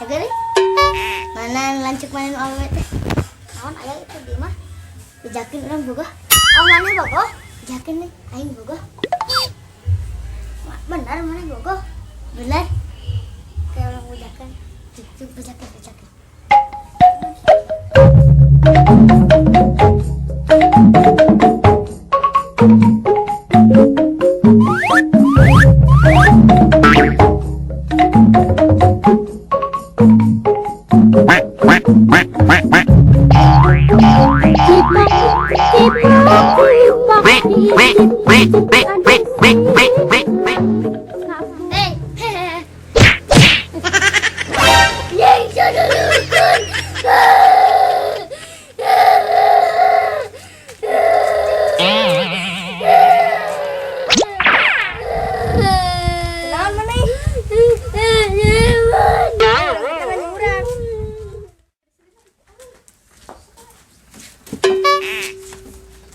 Sagari mana lancuk main awet teh naon aya itu di mah dijakin urang boga mana boga jakin nih aing boga benar mana boga benar kayak orang bujakan cucuk bujakan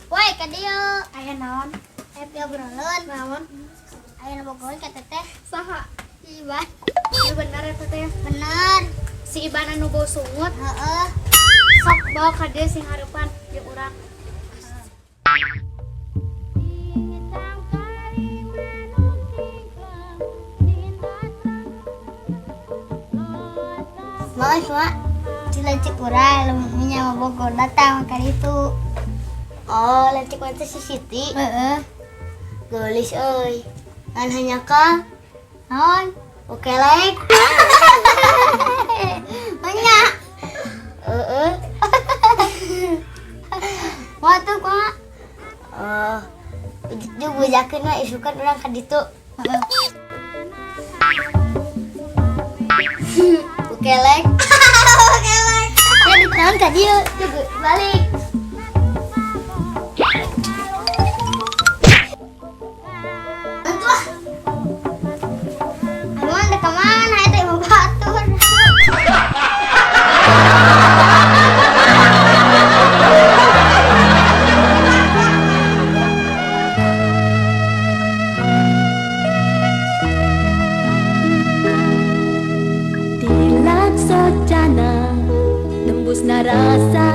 woi kadio aya naon happy obrolan naon aya bogoy ka teteh saha Iban ieu bener ya teteh bener si Iban anu bau sungut heeh sok bawa ka dieu sing hareupan jeung urang Mas, Mak, cilecik urang lemnya mau Bogor datang ka ditu. Oh, lecik mah si Siti. Heeh. Geulis euy. Ngan hanya ka naon? Oke lek. Nya. Heeh. Moal tuh, Mak. Oh. Jeung bujakeun mah isukan urang ka ditu. Heeh. Kelek. Kelek. Ya ditahan ka dieu, teu balik. Entuh. Amun da ka mana eta mau batur. Sojana nembus narasa